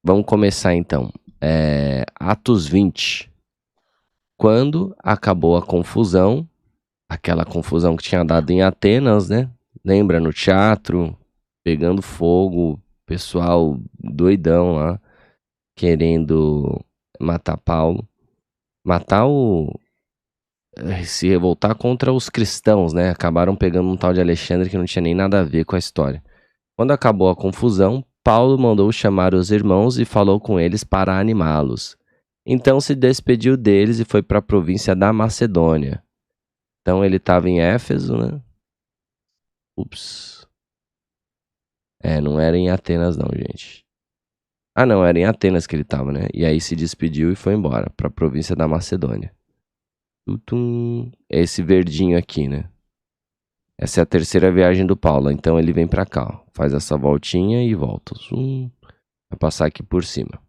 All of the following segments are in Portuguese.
Vamos começar então. Atos 20. Quando acabou a confusão, aquela confusão que tinha dado em Atenas, né? Lembra, no teatro, pegando fogo, pessoal doidão lá, querendo matar Paulo. Se revoltar contra os cristãos, né? Acabaram pegando um tal de Alexandre que não tinha nem nada a ver com a história. Quando acabou a confusão, Paulo mandou chamar os irmãos e falou com eles para animá-los. Então se despediu deles e foi para a província da Macedônia. Então ele estava em Éfeso, né? Ups. Não era em Atenas não, gente. Ah não, era em Atenas que ele estava, né? E aí se despediu e foi embora para a província da Macedônia. É esse verdinho aqui, né? Essa é a terceira viagem do Paulo. Então ele vem para cá, ó. Faz essa voltinha e volta. Vai passar aqui por cima.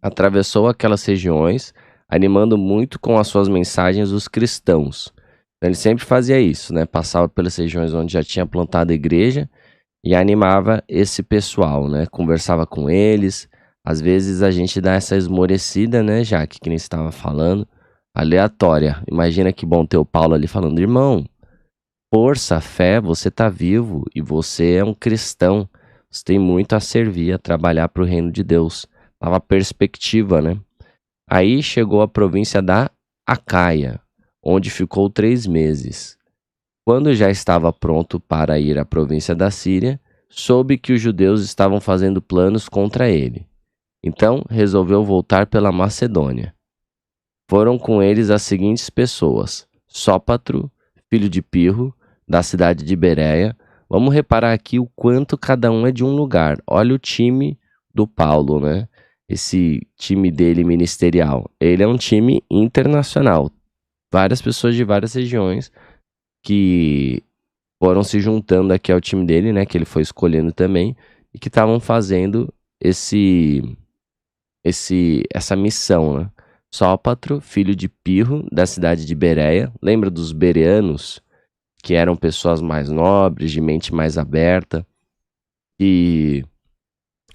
Atravessou aquelas regiões, animando muito com as suas mensagens os cristãos. Então, ele sempre fazia isso, né? Passava pelas regiões onde já tinha plantado a igreja e animava esse pessoal, né? Conversava com eles. Às vezes a gente dá essa esmorecida, né, Jaque, que nem estava falando, aleatória. Imagina que bom ter o Paulo ali falando, irmão, força, fé, você tá vivo e você é um cristão. Você tem muito a servir, a trabalhar para o reino de Deus. Dava perspectiva, né? Aí chegou à província da Acaia, onde ficou 3 meses. Quando já estava pronto para ir à província da Síria, soube que os judeus estavam fazendo planos contra ele. Então resolveu voltar pela Macedônia. Foram com eles as seguintes pessoas: Sópatro, filho de Pirro, da cidade de Bereia. Vamos reparar aqui o quanto cada um é de um lugar. Olha o time do Paulo, né? Esse time dele ministerial. Ele é um time internacional. Várias pessoas de várias regiões que foram se juntando aqui ao time dele, né? Que ele foi escolhendo também. E que estavam fazendo essa missão, né? Sópatro, filho de Pirro, da cidade de Bereia. Lembra dos bereanos? Que eram pessoas mais nobres, de mente mais aberta. E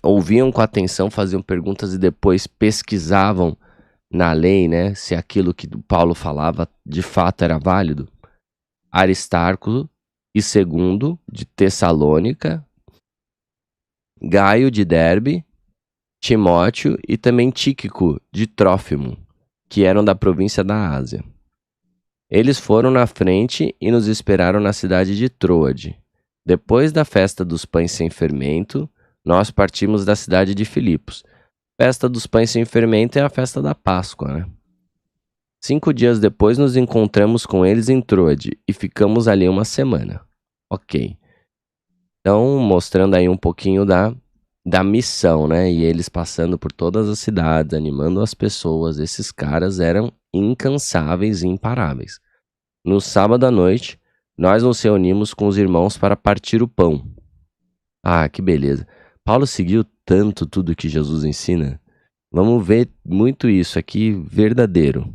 ouviam com atenção, faziam perguntas e depois pesquisavam na lei, né, se aquilo que Paulo falava de fato era válido. Aristarco e Segundo, de Tessalônica, Gaio de Derbe, Timóteo e também Tíquico de Trófimo, que eram da província da Ásia. Eles foram na frente e nos esperaram na cidade de Troade. Depois da festa dos pães sem fermento, nós partimos da cidade de Filipos. Festa dos pães sem fermento é a festa da Páscoa, né? 5 dias depois nos encontramos com eles em Troade e ficamos ali uma semana. Ok. Então, mostrando aí um pouquinho da missão, né? E eles passando por todas as cidades, animando as pessoas. Esses caras eram incansáveis e imparáveis. No sábado à noite, nós nos reunimos com os irmãos para partir o pão. Ah, que beleza. Paulo seguiu tanto tudo que Jesus ensina. Vamos ver muito isso aqui verdadeiro.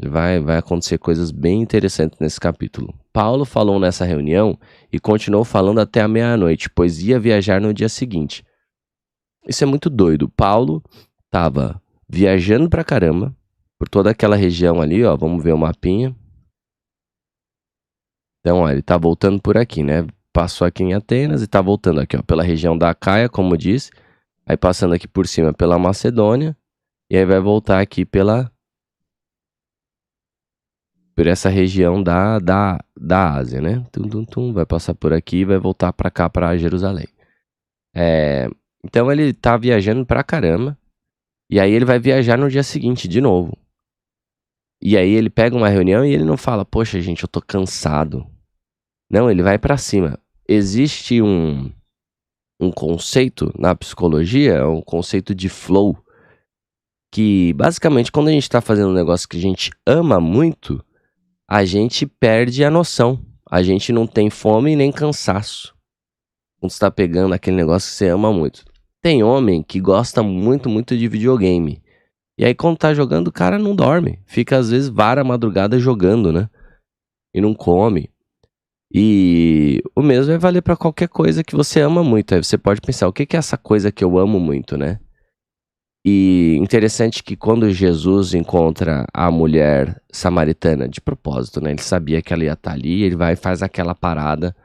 Vai acontecer coisas bem interessantes nesse capítulo. Paulo falou nessa reunião e continuou falando até a meia-noite, pois ia viajar no dia seguinte. Isso é muito doido. Paulo estava viajando pra caramba por toda aquela região ali, ó. Vamos ver o mapinha. Então, ó, ele tá voltando por aqui, né? Passou aqui em Atenas e tá voltando aqui, ó, pela região da Acaia, como disse. Aí passando aqui por cima pela Macedônia. E aí vai voltar aqui por essa região da Ásia, né? Vai passar por aqui e vai voltar pra cá, pra Jerusalém. Então ele tá viajando pra caramba. E aí ele vai viajar no dia seguinte de novo. E aí ele pega uma reunião e ele não fala, poxa gente, eu tô cansado. Não, ele vai pra cima. Existe um conceito na psicologia, um conceito de flow, que basicamente quando a gente tá fazendo um negócio que a gente ama muito, a gente perde a noção. A gente não tem fome nem cansaço. Quando você tá pegando aquele negócio que você ama muito. Tem homem que gosta muito, muito de videogame. E aí quando tá jogando, o cara não dorme. Fica às vezes vara a madrugada jogando, né? E não come. E o mesmo vai valer para qualquer coisa que você ama muito. Aí você pode pensar, o que que é essa coisa que eu amo muito, né? E interessante que quando Jesus encontra a mulher samaritana, de propósito, né? Ele sabia que ela ia estar ali, ele vai e faz aquela parada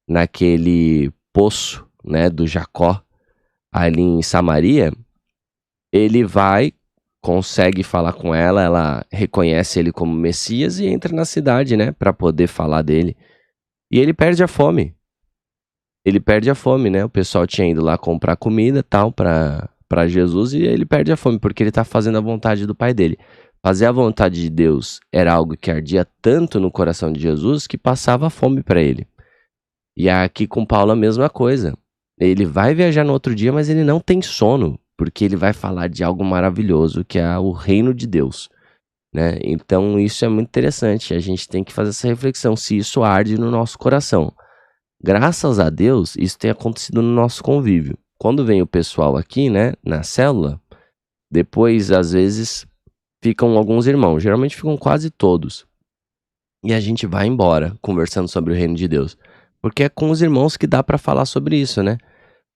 naquele poço, né, do Jacó, ali em Samaria. Ele vai, consegue falar com ela, ela reconhece ele como Messias e entra na cidade, né, para poder falar dele. E ele perde a fome. Ele perde a fome, né? O pessoal tinha ido lá comprar comida, tal, para Jesus, e ele perde a fome porque ele tá fazendo a vontade do Pai dele. Fazer a vontade de Deus era algo que ardia tanto no coração de Jesus que passava fome para ele. E aqui com Paulo a mesma coisa. Ele vai viajar no outro dia, mas ele não tem sono, porque ele vai falar de algo maravilhoso, que é o reino de Deus, né? Então isso é muito interessante, a gente tem que fazer essa reflexão, se isso arde no nosso coração. Graças a Deus, isso tem acontecido no nosso convívio. Quando vem o pessoal aqui, né, na célula, depois, às vezes, ficam alguns irmãos, geralmente ficam quase todos. E a gente vai embora conversando sobre o reino de Deus. Porque é com os irmãos que dá pra falar sobre isso, né?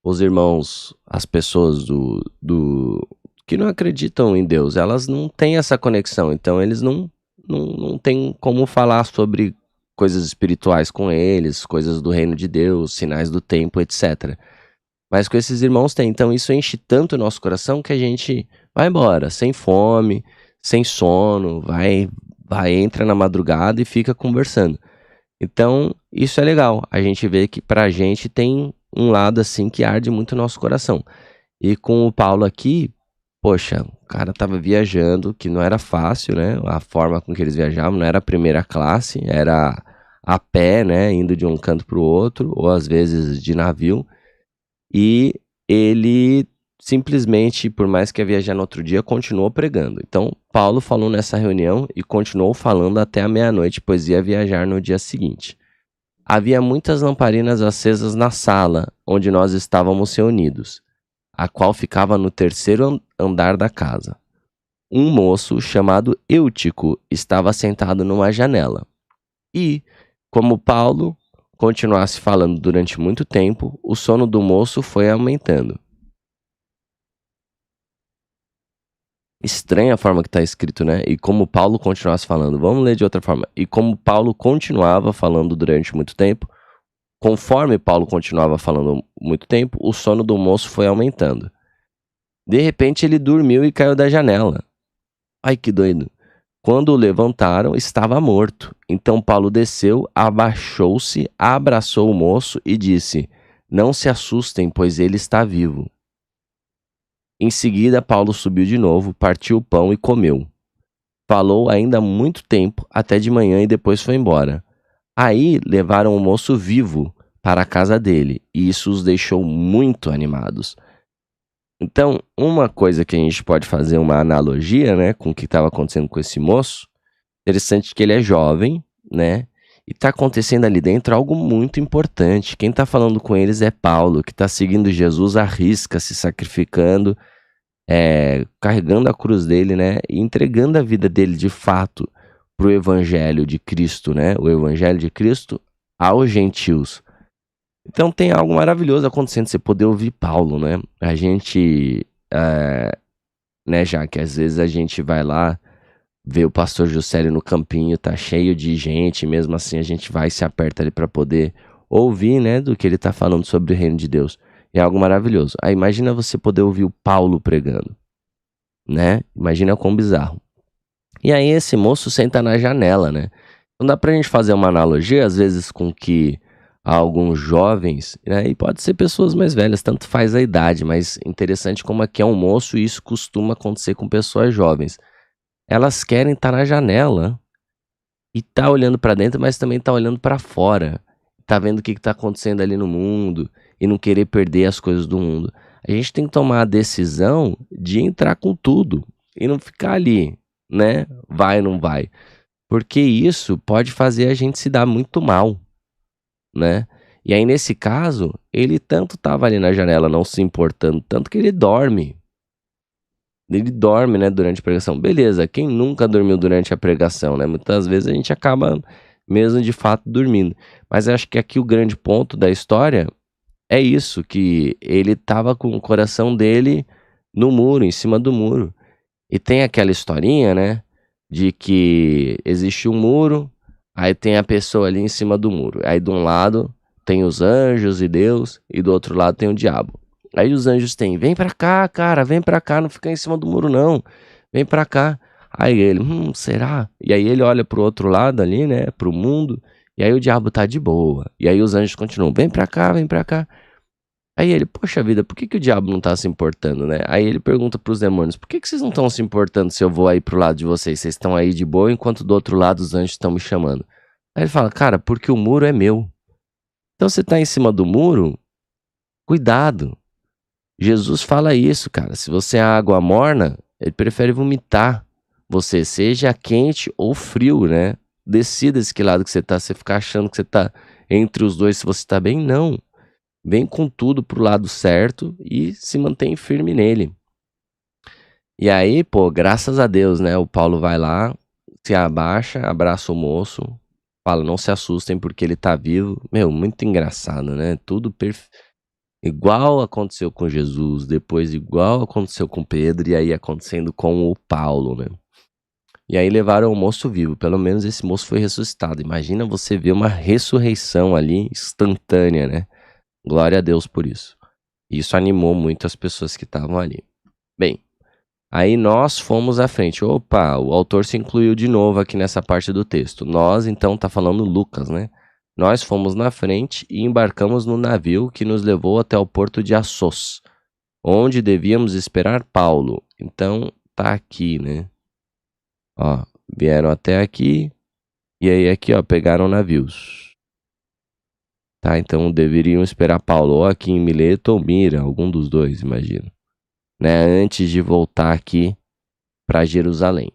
Os irmãos, as pessoas que não acreditam em Deus, elas não têm essa conexão, então eles não têm como falar sobre coisas espirituais com eles, coisas do reino de Deus, sinais do tempo, etc. Mas com esses irmãos tem, então isso enche tanto o nosso coração que a gente vai embora, sem fome, sem sono, entra na madrugada e fica conversando. Então, isso é legal. A gente vê que pra gente tem um lado assim que arde muito o nosso coração. E com o Paulo aqui, poxa, o cara tava viajando, que não era fácil, né? A forma com que eles viajavam não era a primeira classe, era a pé, né? Indo de um canto pro outro, ou às vezes de navio. E ele simplesmente, por mais que ia viajar no outro dia, continuou pregando. Então, Paulo falou nessa reunião e continuou falando até a meia-noite, pois ia viajar no dia seguinte. Havia muitas lamparinas acesas na sala onde nós estávamos reunidos, a qual ficava no terceiro andar da casa. Um moço chamado Eutico estava sentado numa janela. E, como Paulo continuasse falando durante muito tempo, o sono do moço foi aumentando. Estranha a forma que está escrito, né? E como Paulo continuasse falando. Vamos ler de outra forma. E como Paulo continuava falando durante muito tempo, conforme Paulo continuava falando muito tempo, o sono do moço foi aumentando. De repente ele dormiu e caiu da janela. Ai, que doido. Quando o levantaram, estava morto. Então Paulo desceu, abaixou-se, abraçou o moço e disse: Não se assustem, pois ele está vivo. Em seguida, Paulo subiu de novo, partiu o pão e comeu. Falou ainda muito tempo, até de manhã, e depois foi embora. Aí levaram o moço vivo para a casa dele, e isso os deixou muito animados. Então, uma coisa que a gente pode fazer uma analogia, né, com o que estava acontecendo com esse moço, interessante que ele é jovem, né, e está acontecendo ali dentro algo muito importante. Quem está falando com eles é Paulo, que está seguindo Jesus à risca, se sacrificando, carregando a cruz dele, né, e entregando a vida dele de fato para o evangelho de Cristo, né, o evangelho de Cristo aos gentios. Então tem algo maravilhoso acontecendo, você poder ouvir Paulo, né? A gente, né, já que às vezes a gente vai lá ver o pastor Juscelio no campinho, tá cheio de gente, mesmo assim a gente vai e se aperta ali para poder ouvir, né, do que ele tá falando sobre o reino de Deus. É algo maravilhoso. Aí imagina você poder ouvir o Paulo pregando, né? Imagina quão bizarro. E aí esse moço senta na janela, né? Não dá pra gente fazer uma analogia, às vezes, com que alguns jovens, né? E pode ser pessoas mais velhas, tanto faz a idade, mas interessante como aqui é um moço e isso costuma acontecer com pessoas jovens. Elas querem estar na janela e tá olhando pra dentro, mas também tá olhando pra fora. Tá vendo o que tá acontecendo ali no mundo e não querer perder as coisas do mundo. A gente tem que tomar a decisão de entrar com tudo e não ficar ali, né? Vai ou não vai. Porque isso pode fazer a gente se dar muito mal, né? E aí, nesse caso, ele tanto tava ali na janela não se importando, tanto que ele dorme. Ele dorme, né, durante a pregação. Beleza, quem nunca dormiu durante a pregação, né? Muitas vezes a gente acaba mesmo de fato dormindo. Mas acho que aqui o grande ponto da história é isso, que ele estava com o coração dele no muro, em cima do muro. E tem aquela historinha, né, de que existe um muro, aí tem a pessoa ali em cima do muro. Aí de um lado tem os anjos e Deus, e do outro lado tem o diabo. Aí os anjos têm, vem pra cá, cara, vem pra cá, não fica em cima do muro não, vem pra cá. Aí ele, será? E aí ele olha pro outro lado ali, né, pro mundo, e aí o diabo tá de boa. E aí os anjos continuam, vem pra cá, vem pra cá. Aí ele, poxa vida, por que o diabo não tá se importando, né? Aí ele pergunta pros demônios, por que vocês não estão se importando se eu vou aí pro lado de vocês? Vocês estão aí de boa, enquanto do outro lado os anjos estão me chamando. Aí ele fala, cara, porque o muro é meu. Então você tá em cima do muro, cuidado. Jesus fala isso, cara. Se você é água morna, ele prefere vomitar. Você seja quente ou frio, né? Decida esse que lado que você tá. Você ficar achando que você tá entre os dois, se você tá bem, não. Vem com tudo pro lado certo e se mantém firme nele. E aí, pô, graças a Deus, né? O Paulo vai lá, se abaixa, abraça o moço, fala, não se assustem porque ele tá vivo. Meu, muito engraçado, né? Tudo igual aconteceu com Jesus, depois igual aconteceu com Pedro e aí acontecendo com o Paulo, né? E aí levaram o moço vivo, pelo menos esse moço foi ressuscitado. Imagina você ver uma ressurreição ali instantânea, né? Glória a Deus por isso. Isso animou muito as pessoas que estavam ali. Bem, aí nós fomos à frente. Opa, o autor se incluiu de novo aqui nessa parte do texto. Nós, então, tá falando Lucas, né? Nós fomos na frente e embarcamos no navio que nos levou até o porto de Assos, onde devíamos esperar Paulo. Então, tá aqui, né? Ó, vieram até aqui e aí aqui, ó, pegaram navios. Tá, então deveriam esperar Paulo ou aqui em Mileto ou Mira, algum dos dois, imagino. Né, antes de voltar aqui para Jerusalém.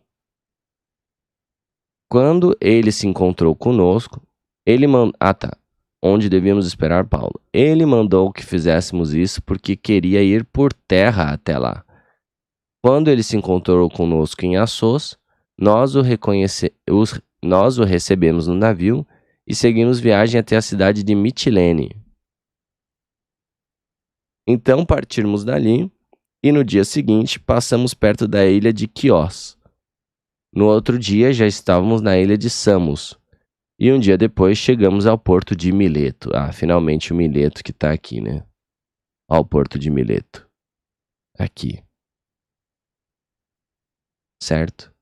Quando ele se encontrou conosco, ele mandou... Ah, tá. Onde devíamos esperar Paulo. Ele mandou que fizéssemos isso porque queria ir por terra até lá. Quando ele se encontrou conosco em Assos, nós o recebemos no navio e seguimos viagem até a cidade de Mitilene. Então partimos dali e no dia seguinte passamos perto da ilha de Quios. No outro dia já estávamos na ilha de Samos e um dia depois chegamos ao porto de Mileto. Ah, finalmente o Mileto que tá aqui, né? Ao porto de Mileto. Aqui. Certo?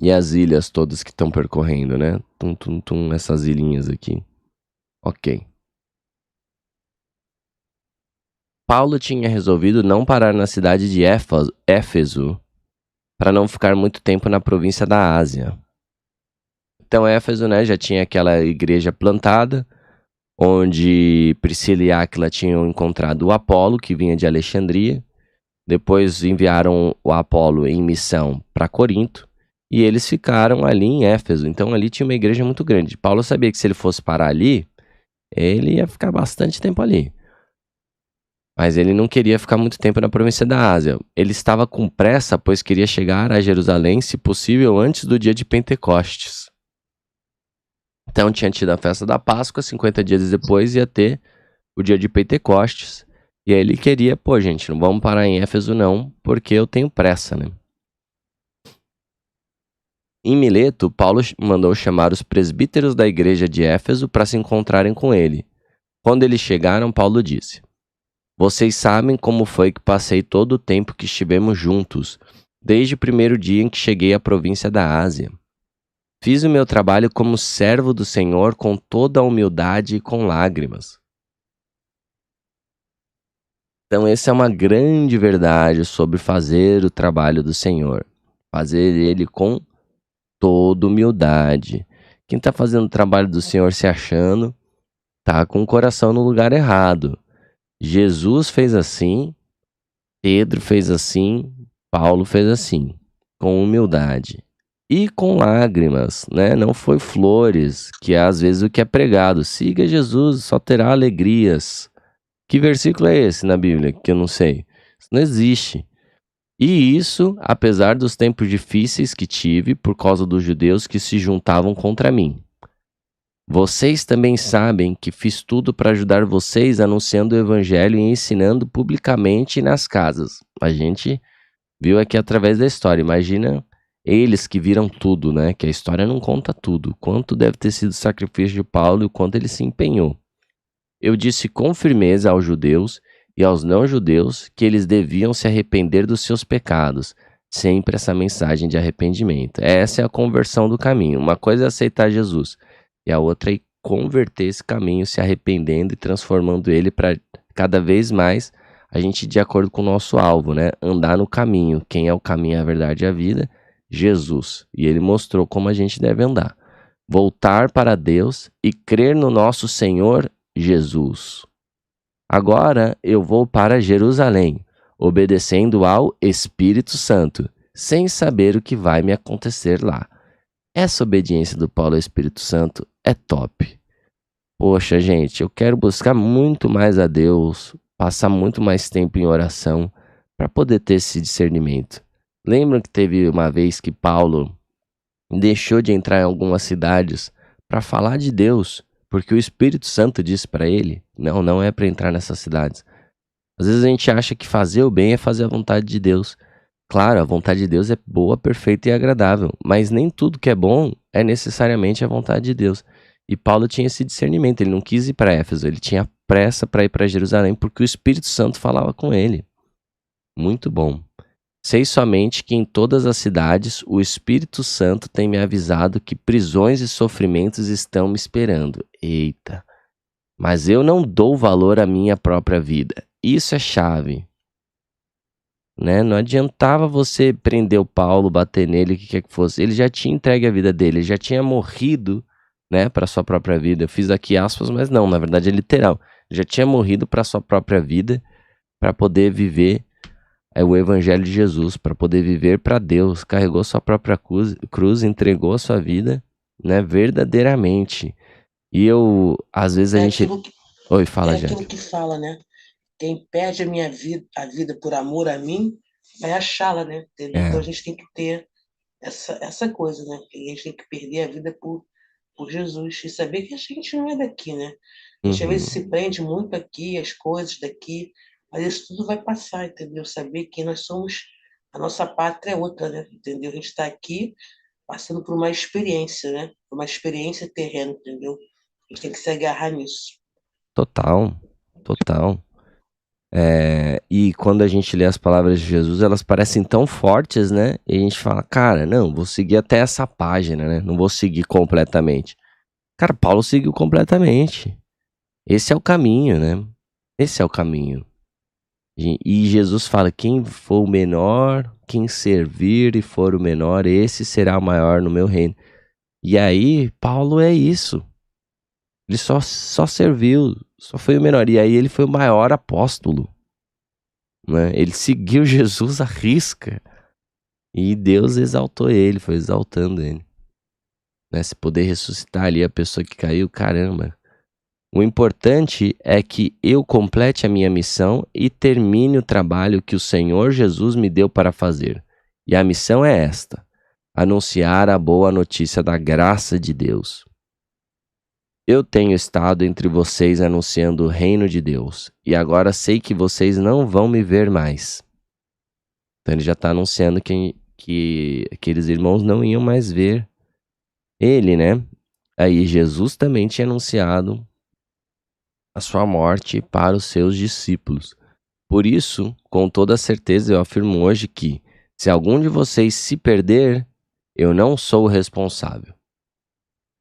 E as ilhas todas que estão percorrendo, né? Tum, tum, tum, essas ilhinhas aqui. Ok. Paulo tinha resolvido não parar na cidade de Éfeso para não ficar muito tempo na província da Ásia. Então Éfeso, né, já tinha aquela igreja plantada, onde Priscila e Áquila tinham encontrado o Apolo, que vinha de Alexandria. Depois enviaram o Apolo em missão para Corinto, e eles ficaram ali em Éfeso. Então ali tinha uma igreja muito grande. Paulo sabia que se ele fosse parar ali, ele ia ficar bastante tempo ali. Mas ele não queria ficar muito tempo na província da Ásia. Ele estava com pressa, pois queria chegar a Jerusalém, se possível, antes do dia de Pentecostes. Então tinha tido a festa da Páscoa, 50 dias depois ia ter o dia de Pentecostes. E aí ele queria, pô gente, não vamos parar em Éfeso não, porque eu tenho pressa, né? Em Mileto, Paulo mandou chamar os presbíteros da igreja de Éfeso para se encontrarem com ele. Quando eles chegaram, Paulo disse: Vocês sabem como foi que passei todo o tempo que estivemos juntos, desde o primeiro dia em que cheguei à província da Ásia. Fiz o meu trabalho como servo do Senhor com toda a humildade e com lágrimas. Então essa é uma grande verdade sobre fazer o trabalho do Senhor. Fazer ele com toda humildade. Quem está fazendo o trabalho do Senhor se achando, está com o coração no lugar errado. Jesus fez assim, Pedro fez assim, Paulo fez assim, com humildade. E com lágrimas, né? Não foi flores, que é às vezes o que é pregado. Siga Jesus, só terá alegrias. Que versículo é esse na Bíblia? Que eu não sei. Isso não existe. E isso, apesar dos tempos difíceis que tive por causa dos judeus que se juntavam contra mim. Vocês também sabem que fiz tudo para ajudar vocês anunciando o evangelho e ensinando publicamente nas casas. A gente viu aqui através da história. Imagina eles que viram tudo, né? Que a história não conta tudo. Quanto deve ter sido o sacrifício de Paulo e o quanto ele se empenhou. Eu disse com firmeza aos judeus e aos não-judeus que eles deviam se arrepender dos seus pecados. Sempre essa mensagem de arrependimento. Essa é a conversão do caminho. Uma coisa é aceitar Jesus e a outra é converter esse caminho, se arrependendo e transformando ele para cada vez mais a gente ir de acordo com o nosso alvo, né? Andar no caminho. Quem é o caminho, a verdade e a vida? Jesus. E ele mostrou como a gente deve andar. Voltar para Deus e crer no nosso Senhor Jesus. Agora eu vou para Jerusalém, obedecendo ao Espírito Santo, sem saber o que vai me acontecer lá. Essa obediência do Paulo ao Espírito Santo é top. Poxa, gente, eu quero buscar muito mais a Deus, passar muito mais tempo em oração para poder ter esse discernimento. Lembram que teve uma vez que Paulo deixou de entrar em algumas cidades para falar de Deus, porque o Espírito Santo disse para ele: não é para entrar nessas cidades. Às vezes a gente acha que fazer o bem é fazer a vontade de Deus. Claro, a vontade de Deus é boa, perfeita e agradável, mas nem tudo que é bom é necessariamente a vontade de Deus. E Paulo tinha esse discernimento, ele não quis ir para Éfeso, ele tinha pressa para ir para Jerusalém, porque o Espírito Santo falava com ele. Muito bom. Sei somente que em todas as cidades o Espírito Santo tem me avisado que prisões e sofrimentos estão me esperando. Eita! Mas eu não dou valor à minha própria vida. Isso é chave. Né? Não adiantava você prender o Paulo, bater nele, o que quer que fosse. Ele já tinha entregue a vida dele, ele já tinha morrido, né, para sua própria vida. Eu fiz aqui aspas, mas não, na verdade é literal. Ele já tinha morrido para sua própria vida, para poder viver o evangelho de Jesus, para poder viver para Deus. Carregou sua própria cruz, entregou a sua vida, né, verdadeiramente. E eu, às vezes a gente... Oi, fala, aquilo Jade. que fala, né? Quem perde a vida por amor a mim, vai achá-la, né? Entendeu? Então É. a gente tem que ter essa coisa, né? Que a gente tem que perder a vida por Jesus e saber que a gente não é daqui, né? A gente às vezes Uhum. se prende muito aqui, as coisas daqui, mas isso tudo vai passar, entendeu? Saber que nós somos, a nossa pátria é outra, né? Entendeu? A gente está aqui passando por uma experiência, né? Uma experiência terrena, entendeu? A gente tem que se agarrar nisso. Total, total. E quando a gente lê as palavras de Jesus, elas parecem tão fortes, né? E a gente fala, cara, não, vou seguir até essa página, né? Não vou seguir completamente. Cara, Paulo seguiu completamente. Esse é o caminho, né? Esse é o caminho. E Jesus fala: quem for o menor, quem servir e for o menor, esse será o maior no meu reino. E aí, Paulo é isso. Ele só serviu, só foi o menor. E aí ele foi o maior apóstolo. Né? Ele seguiu Jesus à risca. E Deus exaltou ele, foi exaltando ele. Né? Se poder ressuscitar ali a pessoa que caiu, caramba. O importante é que eu complete a minha missão e termine o trabalho que o Senhor Jesus me deu para fazer. E a missão é esta: anunciar a boa notícia da graça de Deus. Eu tenho estado entre vocês anunciando o reino de Deus, e agora sei que vocês não vão me ver mais. Então ele já está anunciando que aqueles irmãos não iam mais ver ele, né? Aí Jesus também tinha anunciado a sua morte para os seus discípulos. Por isso, com toda certeza, eu afirmo hoje que, se algum de vocês se perder, eu não sou o responsável,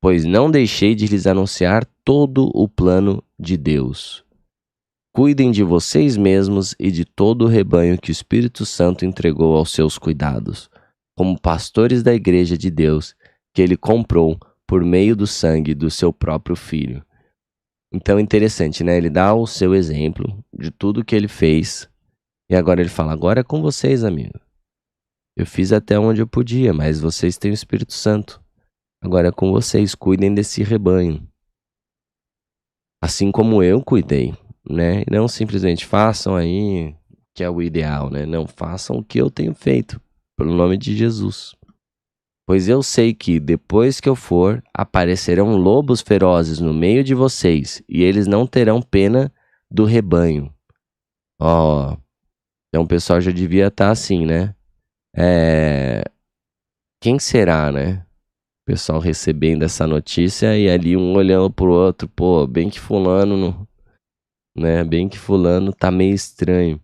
pois não deixei de lhes anunciar todo o plano de Deus. Cuidem de vocês mesmos e de todo o rebanho que o Espírito Santo entregou aos seus cuidados, como pastores da Igreja de Deus, que ele comprou por meio do sangue do seu próprio Filho. Então é interessante, né? Ele dá o seu exemplo de tudo que ele fez. E agora ele fala: agora é com vocês, amigo. Eu fiz até onde eu podia, mas vocês têm o Espírito Santo. Agora é com vocês, cuidem desse rebanho. Assim como eu cuidei, né? E não simplesmente façam aí que é o ideal, né? Não, façam o que eu tenho feito, pelo nome de Jesus. Pois eu sei que, depois que eu for, aparecerão lobos ferozes no meio de vocês, e eles não terão pena do rebanho. Ó, então o pessoal já devia estar assim, né? Quem será, né? O pessoal recebendo essa notícia e ali um olhando pro outro, pô, bem que fulano, né? Bem que fulano tá meio estranho.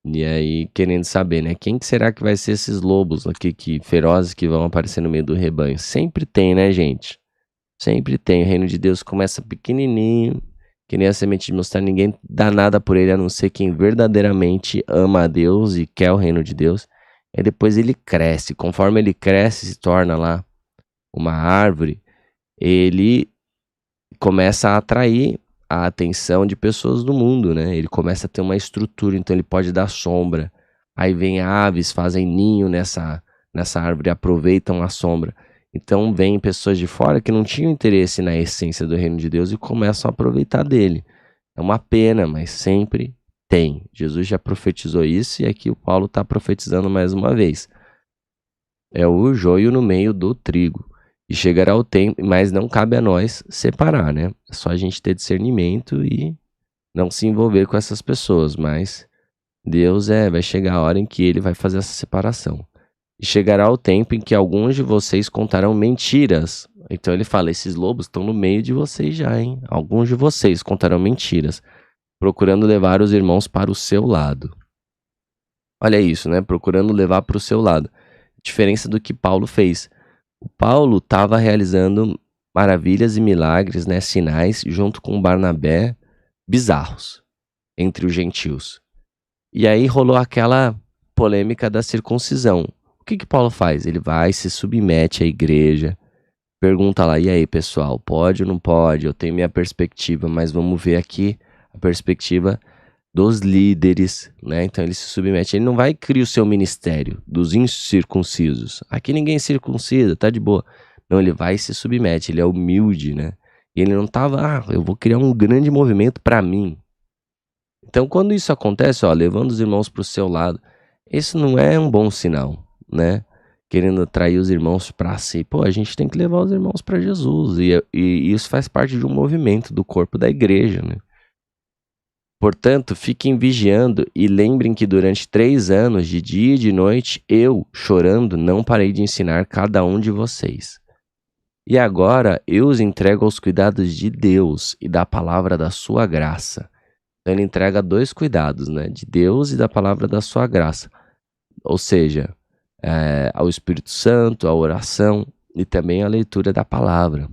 E aí, querendo saber, né? Quem que será que vai ser esses lobos aqui que ferozes que vão aparecer no meio do rebanho? Sempre tem, né, gente? Sempre tem. O reino de Deus começa pequenininho, que nem a semente de mostarda, ninguém dá nada por ele, a não ser quem verdadeiramente ama a Deus e quer o reino de Deus. E depois ele cresce. Conforme ele cresce, se torna lá uma árvore, ele começa a atrair a atenção de pessoas do mundo, né? Ele começa a ter uma estrutura, então ele pode dar sombra. Aí vem aves, fazem ninho nessa árvore, aproveitam a sombra. Então vem pessoas de fora que não tinham interesse na essência do reino de Deus e começam a aproveitar dele. É uma pena, mas sempre tem. Jesus já profetizou isso e aqui o Paulo está profetizando mais uma vez. É o joio no meio do trigo. E chegará o tempo, mas não cabe a nós separar, né? É só a gente ter discernimento e não se envolver com essas pessoas, mas Deus vai chegar a hora em que ele vai fazer essa separação. E chegará o tempo em que alguns de vocês contarão mentiras. Então ele fala, esses lobos estão no meio de vocês já, hein? Alguns de vocês contarão mentiras, procurando levar os irmãos para o seu lado. Olha isso, né? Procurando levar para o seu lado. Diferença do que Paulo fez. O Paulo estava realizando maravilhas e milagres, né, sinais, junto com Barnabé, bizarros, entre os gentios. E aí rolou aquela polêmica da circuncisão. O que Paulo faz? Ele vai, se submete à igreja, pergunta lá, e aí pessoal, pode ou não pode? Eu tenho minha perspectiva, mas vamos ver aqui a perspectiva dos líderes, né? Então ele se submete, ele não vai criar o seu ministério dos incircuncisos. Aqui ninguém circuncida, tá de boa. Não, ele vai e se submete, ele é humilde, né? E ele não tava, eu vou criar um grande movimento para mim. Então quando isso acontece, ó, levando os irmãos pro seu lado, isso não é um bom sinal, né? Querendo atrair os irmãos para si. Pô, a gente tem que levar os irmãos para Jesus. E isso faz parte de um movimento do corpo da igreja, né? Portanto, fiquem vigiando e lembrem que durante 3 anos, de dia e de noite, eu, chorando, não parei de ensinar cada um de vocês. E agora eu os entrego aos cuidados de Deus e da palavra da sua graça. Então ele entrega 2 cuidados, né? De Deus e da palavra da sua graça. Ou seja, ao Espírito Santo, a oração e também a leitura da palavra.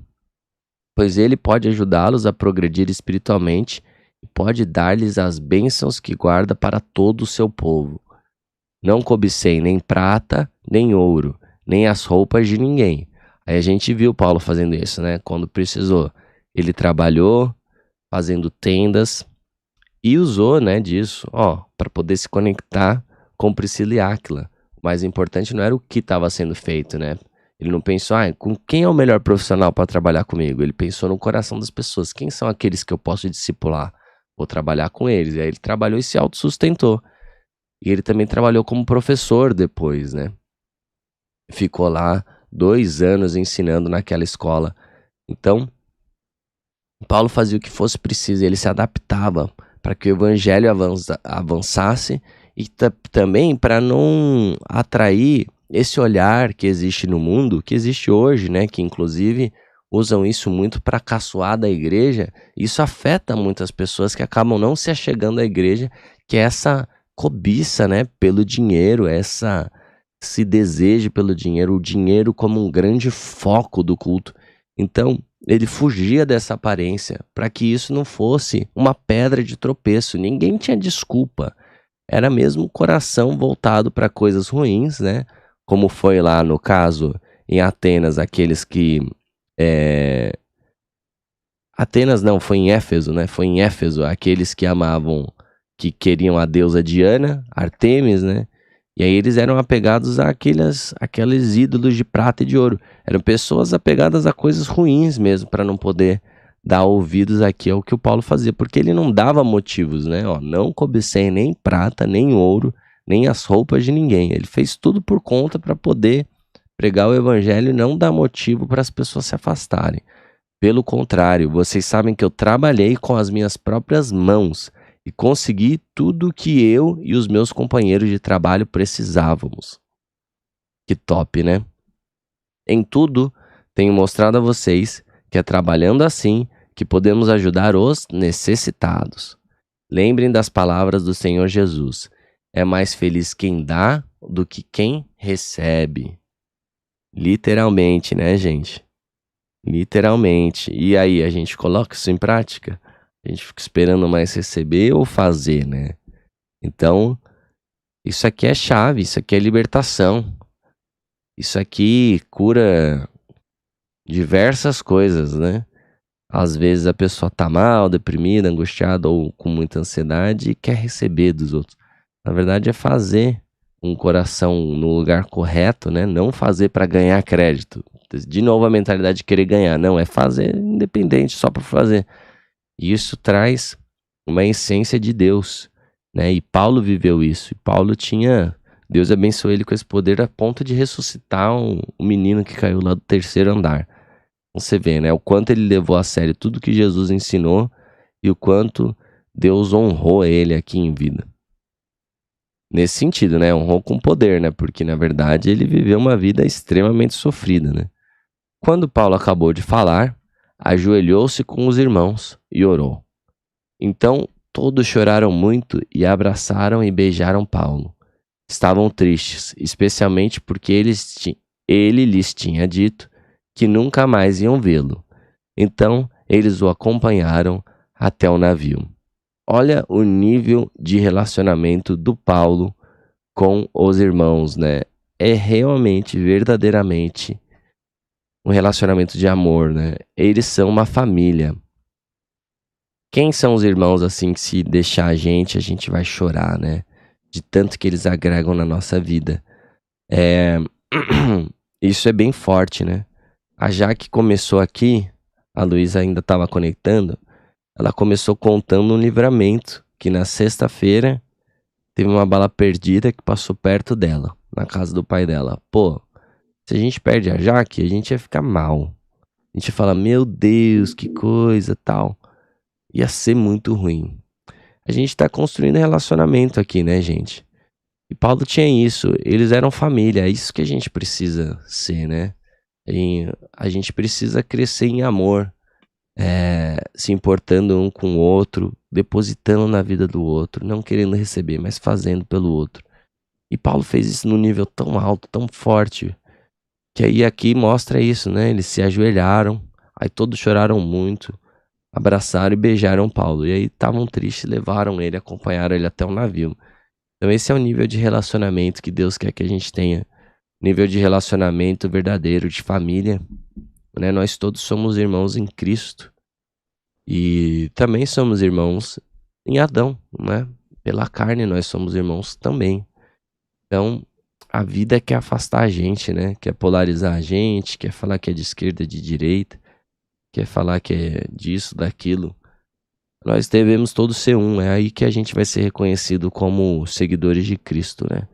Pois ele pode ajudá-los a progredir espiritualmente e pode dar-lhes as bênçãos que guarda para todo o seu povo. Não cobicei nem prata, nem ouro, nem as roupas de ninguém. Aí a gente viu Paulo fazendo isso, né? Quando precisou. Ele trabalhou fazendo tendas e usou, né, disso, para poder se conectar com Priscila e Áquila. O mais importante não era o que estava sendo feito, né? Ele não pensou, com quem é o melhor profissional para trabalhar comigo? Ele pensou no coração das pessoas. Quem são aqueles que eu posso discipular? Vou trabalhar com eles. E aí ele trabalhou e se autossustentou. E ele também trabalhou como professor depois, né? Ficou lá 2 anos ensinando naquela escola. Então, Paulo fazia o que fosse preciso. Ele se adaptava para que o evangelho avançasse e também para não atrair esse olhar que existe no mundo, que existe hoje, né? Que inclusive usam isso muito para caçoar da igreja. Isso afeta muitas pessoas que acabam não se achegando à igreja, que é essa cobiça, né? Pelo dinheiro, esse desejo pelo dinheiro, o dinheiro como um grande foco do culto. Então, ele fugia dessa aparência para que isso não fosse uma pedra de tropeço. Ninguém tinha desculpa. Era mesmo o coração voltado para coisas ruins, né? Como foi lá no caso em Atenas, aqueles que... Atenas não, foi em Éfeso, né? Foi em Éfeso, aqueles que amavam, que queriam a deusa Diana, Artemis, né? E aí eles eram apegados àqueles ídolos de prata e de ouro. Eram pessoas apegadas a coisas ruins mesmo, para não poder dar ouvidos aqui ao que o Paulo fazia, porque ele não dava motivos, né? Ó, não cobicei nem prata, nem ouro, nem as roupas de ninguém. Ele fez tudo por conta para poder pregar o evangelho e não dar motivo para as pessoas se afastarem. Pelo contrário, vocês sabem que eu trabalhei com as minhas próprias mãos e consegui tudo o que eu e os meus companheiros de trabalho precisávamos. Que top, né? Em tudo, tenho mostrado a vocês que é trabalhando assim que podemos ajudar os necessitados. Lembrem das palavras do Senhor Jesus. É mais feliz quem dá do que quem recebe. Literalmente, né, gente? Literalmente. E aí, a gente coloca isso em prática? A gente fica esperando mais receber ou fazer, né? Então, isso aqui é chave, isso aqui é libertação. Isso aqui cura diversas coisas, né? Às vezes a pessoa tá mal, deprimida, angustiada ou com muita ansiedade e quer receber dos outros. Na verdade é fazer um coração no lugar correto, né? Não fazer para ganhar crédito. De novo a mentalidade de querer ganhar. Não, é fazer independente, só para fazer. E isso traz uma essência de Deus, né? E Paulo viveu isso. E Paulo tinha... Deus abençoou ele com esse poder a ponto de ressuscitar um menino que caiu lá do 3º andar. Você vê, né? O quanto ele levou a sério tudo que Jesus ensinou e o quanto Deus honrou ele aqui em vida. Nesse sentido, né? Honrou com poder, né? Porque, na verdade, ele viveu uma vida extremamente sofrida, né? Quando Paulo acabou de falar, ajoelhou-se com os irmãos e orou. Então, todos choraram muito e abraçaram e beijaram Paulo. Estavam tristes, especialmente porque ele lhes tinha dito que nunca mais iam vê-lo. Então, eles o acompanharam até o navio. Olha o nível de relacionamento do Paulo com os irmãos, né? É realmente, verdadeiramente, um relacionamento de amor, né? Eles são uma família. Quem são os irmãos, assim, que se deixar a gente vai chorar, né? De tanto que eles agregam na nossa vida. Isso é bem forte, né? A Jaque começou aqui, a Luísa ainda estava conectando, ela começou contando um livramento, que na sexta-feira teve uma bala perdida que passou perto dela, na casa do pai dela. Pô, se a gente perde a Jaque, a gente ia ficar mal. A gente ia falar, meu Deus, que coisa, tal. Ia ser muito ruim. A gente tá construindo relacionamento aqui, né, gente? E Paulo tinha isso, eles eram família, é isso que a gente precisa ser, né? A gente precisa crescer em amor, se importando um com o outro, depositando na vida do outro, não querendo receber, mas fazendo pelo outro. E Paulo fez isso num nível tão alto, tão forte, que aí aqui mostra isso, né? Eles se ajoelharam, aí todos choraram muito, abraçaram e beijaram Paulo. E aí estavam tristes, levaram ele, acompanharam ele até o navio. Então esse é o nível de relacionamento que Deus quer que a gente tenha. Nível de relacionamento verdadeiro, de família, né? Nós todos somos irmãos em Cristo. E também somos irmãos em Adão, né? Pela carne nós somos irmãos também. Então, a vida quer afastar a gente, né? Quer polarizar a gente, quer falar que é de esquerda, de direita, quer falar que é disso, daquilo. Nós devemos todos ser um, é aí que a gente vai ser reconhecido como seguidores de Cristo, né?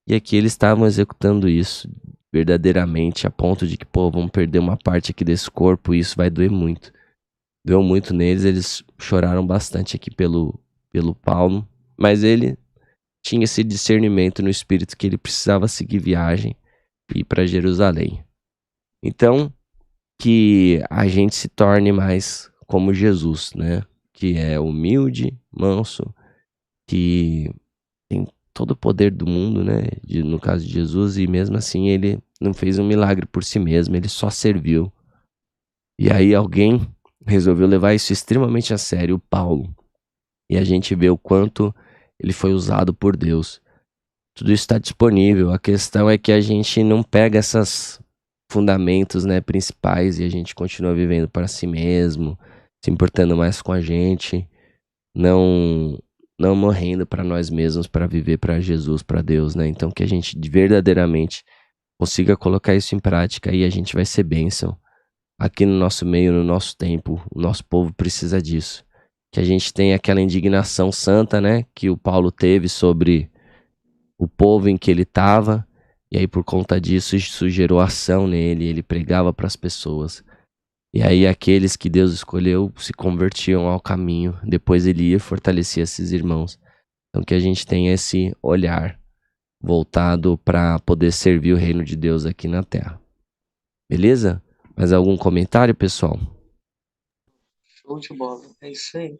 E aqui eles estavam executando isso verdadeiramente, a ponto de que, pô, vamos perder uma parte aqui desse corpo e isso vai doer muito. Doeu muito neles, eles choraram bastante aqui pelo Paulo, mas ele tinha esse discernimento no espírito que ele precisava seguir viagem e ir para Jerusalém. Então, que a gente se torne mais como Jesus, né? Que é humilde, manso, que tem todo o poder do mundo, né? No caso de Jesus, e mesmo assim ele não fez um milagre por si mesmo, ele só serviu. E aí alguém resolveu levar isso extremamente a sério, o Paulo. E a gente vê o quanto ele foi usado por Deus. Tudo isso está disponível. A questão é que a gente não pega esses fundamentos, né, principais e a gente continua vivendo para si mesmo, se importando mais com a gente, não morrendo para nós mesmos, para viver para Jesus, para Deus, né? Então que a gente verdadeiramente consiga colocar isso em prática e a gente vai ser bênção. aqui no nosso meio, no nosso tempo, o nosso povo precisa disso. Que a gente tenha aquela indignação santa, né, que o Paulo teve sobre o povo em que ele estava, e aí por conta disso isso gerou ação nele, ele pregava para as pessoas. E aí aqueles que Deus escolheu se convertiam ao caminho, depois ele ia e fortalecia esses irmãos. Então que a gente tenha esse olhar voltado para poder servir o reino de Deus aqui na terra. Beleza? Mais algum comentário, pessoal? Show de bola. É isso aí.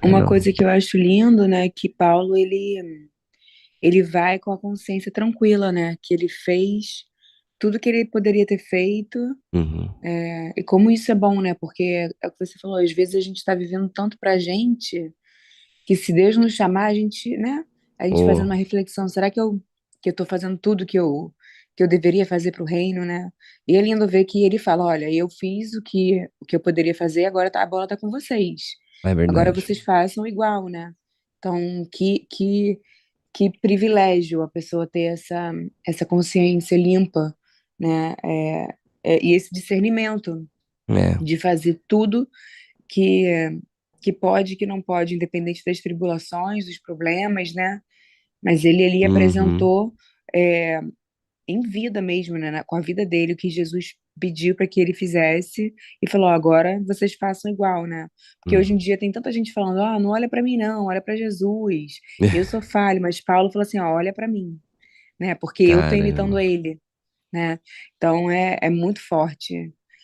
É Uma não. coisa que eu acho lindo, né, que Paulo ele vai com a consciência tranquila, né, que ele fez tudo que ele poderia ter feito, Uhum. e como isso é bom, né, porque é o que você falou, às vezes a gente está vivendo tanto pra gente que se Deus nos chamar, a gente, né, a gente Oh, fazendo uma reflexão, será que eu tô fazendo tudo que eu deveria fazer pro reino, né? E é lindo ver que ele fala, olha, eu fiz o que eu poderia fazer, agora a bola tá com vocês. é Agora verdade. vocês façam igual, né? Então, que privilégio a pessoa ter essa consciência limpa, né? E esse discernimento É. de fazer tudo que, que pode, que não pode, independente das tribulações, dos problemas, né? Mas ele ali Uhum. apresentou é, em vida mesmo, né? Com a vida dele, o que Jesus pediu para que ele fizesse e falou: agora vocês façam igual, né? Porque hoje em Uhum. dia tem tanta gente falando: não olha para mim, não, olha para Jesus. Eu sou falho, mas Paulo falou assim: ó, olha para mim, né? Porque eu tô imitando Caramba. ele, né? Então é muito forte.